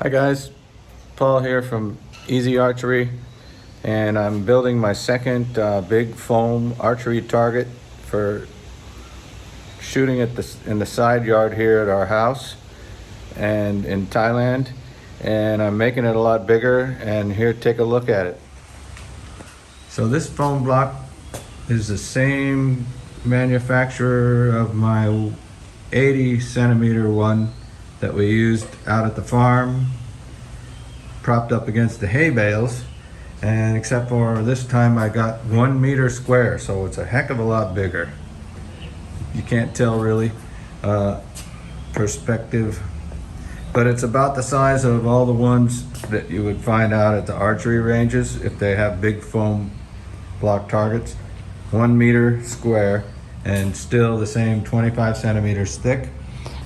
Hi guys, Paul here from Easy Archery, and I'm building my second big foam archery target for shooting at in the side yard here at our house and in Thailand, and I'm making it a lot bigger, and here, take a look at it. So this foam block is the same manufacturer of my 80 centimeter one that we used out at the farm, propped up against the hay bales, and except for this time I got 1 meter square, so it's a heck of a lot bigger. You can't tell really perspective, but it's about the size of all the ones that you would find out at the archery ranges if they have big foam block targets. 1 meter square and still the same 25 centimeters thick.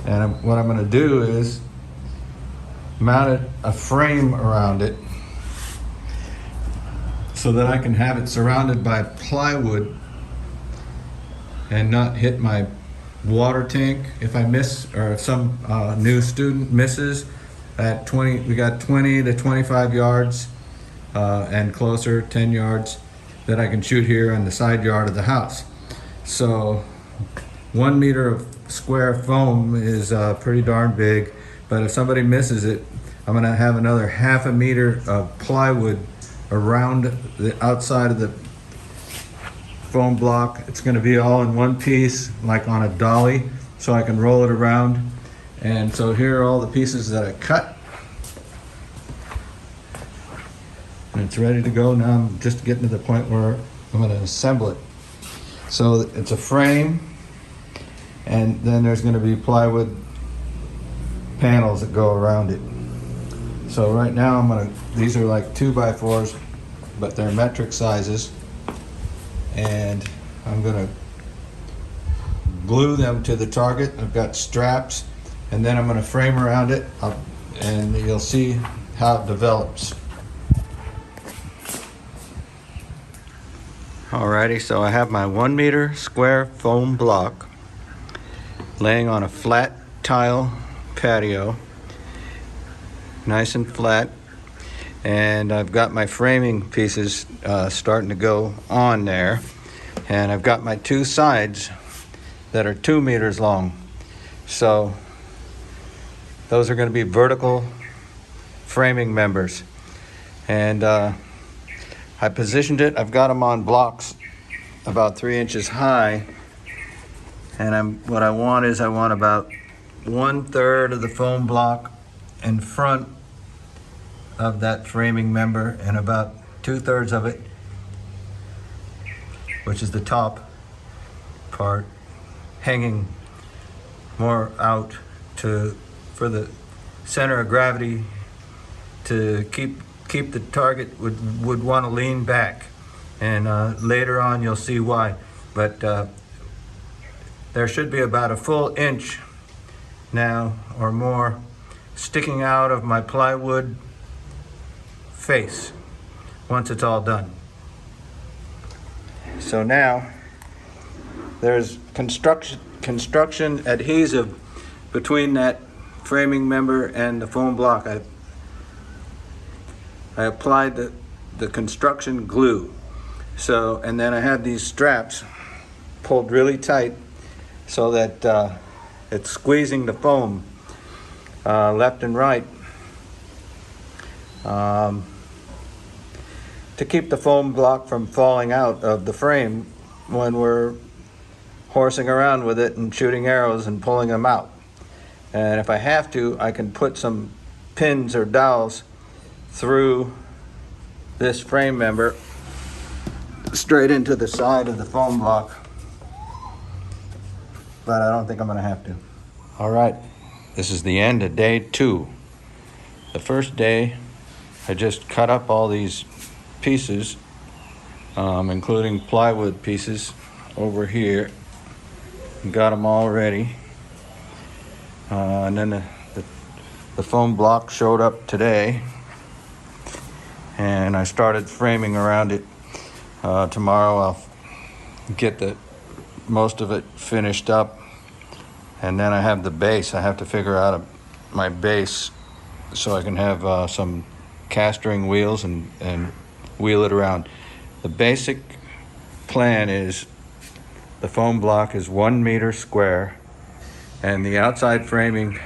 And what I'm going to do is mount a frame around it so that I can have it surrounded by plywood and not hit my water tank if I miss, or if some new student misses at 20. We got 20 to 25 yards and closer 10 yards that I can shoot here on the side yard of the house. So 1 meter of square foam is pretty darn big, but if somebody misses it, I'm gonna have another ½ meter of plywood around the outside of the foam block. It's gonna be all in one piece, like on a dolly, so I can roll it around. And so here are all the pieces that I cut. And it's ready to go. Now I'm just getting to the point where I'm gonna assemble it. So it's a frame, and then there's going to be plywood panels that go around it. So right now these are like 2x4s, but they're metric sizes, and I'm going to glue them to the target. I've got straps, and then I'm going to frame around it, and you'll see how it develops. Alrighty, so I have my 1 meter square foam block laying on a flat tile patio, nice and flat, and I've got my framing pieces starting to go on there, and I've got my two sides that are 2 meters long. So those are going to be vertical framing members, and I positioned it. I've got them on blocks about 3 inches high, and what I want is I want about 1/3 of the foam block in front of that framing member, and about 2/3 of it, which is the top part, hanging more out for the center of gravity to keep the target would want to lean back, and later on you'll see why. But there should be about a full inch now or more sticking out of my plywood face once it's all done. So now there's construction adhesive between that framing member and the foam block. I applied the construction glue. So, and then I have these straps pulled really tight so that it's squeezing the foam left and right to keep the foam block from falling out of the frame when we're horsing around with it and shooting arrows and pulling them out. And if I have to, I can put some pins or dowels through this frame member straight into the side of the foam block, but I don't think I'm going to have to. All right, this is the end of day 2. The first day I just cut up all these pieces, including plywood pieces over here, and got them all ready, and then the foam block showed up today, and I started framing around it. Tomorrow I'll get most of it finished up, and then I have the base. I have to figure out my base so I can have some castering wheels and wheel it around. The basic plan is the foam block is 1 meter square, and the outside framing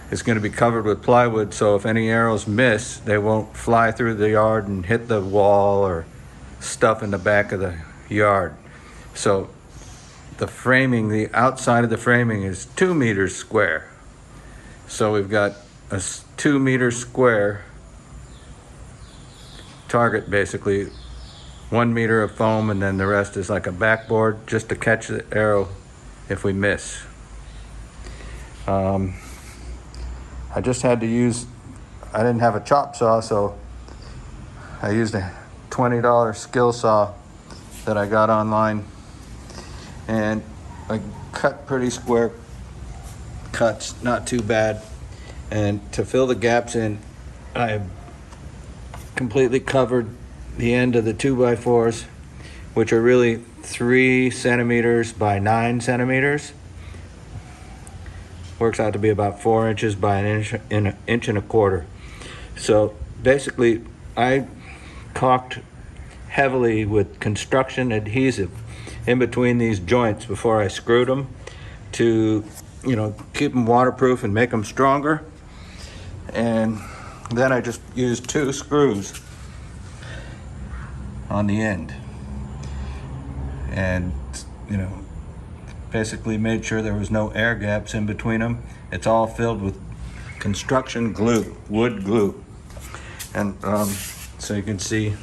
is going to be covered with plywood, so if any arrows miss, they won't fly through the yard and hit the wall or stuff in the back of the yard. So the framing, the outside of the framing is 2 meters square. So we've got a 2 meter square target, basically 1 meter of foam, and then the rest is like a backboard just to catch the arrow if we miss. I just had to use, I didn't have a chop saw, so I used a $20 skill saw that I got online, and I cut pretty square cuts, not too bad. And to fill the gaps in, I completely covered the end of the 2x4s, which are really 3 centimeters by 9 centimeters. Works out to be about 4 inches by an inch and a quarter. So basically, I caulked heavily with construction adhesive in between these joints before I screwed them to, keep them waterproof and make them stronger. And then I just used 2 screws on the end, and basically made sure there was no air gaps in between them. It's all filled with construction glue, wood glue. And so you can see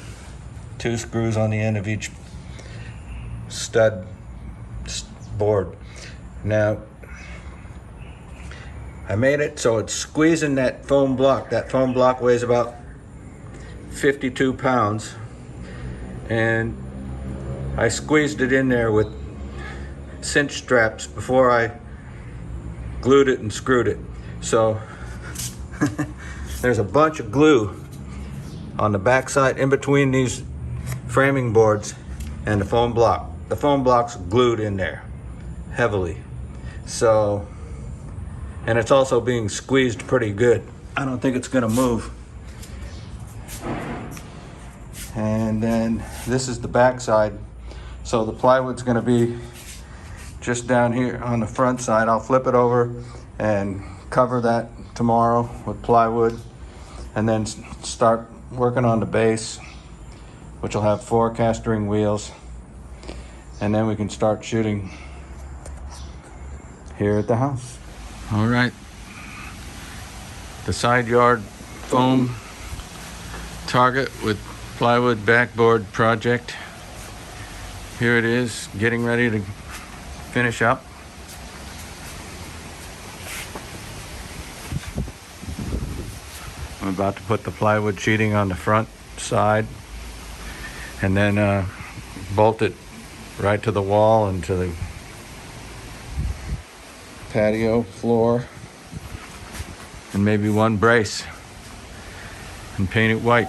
2 screws on the end of each stud board. Now, I made it so it's squeezing that foam block. That foam block weighs about 52 pounds. And I squeezed it in there with cinch straps before I glued it and screwed it. So there's a bunch of glue on the backside in between these framing boards and the foam block. The foam block's glued in there heavily. So, and it's also being squeezed pretty good. I don't think it's gonna move. And then this is the backside. So the plywood's gonna be just down here on the front side. I'll flip it over and cover that tomorrow with plywood, and then start working on the base, which will have 4 castering wheels, and then we can start shooting here at the house. All right, the side yard foam target with plywood backboard project. Here it is, getting ready to finish up. I'm about to put the plywood sheeting on the front side, and then bolt it right to the wall and to the patio floor, and maybe 1 brace, and paint it white.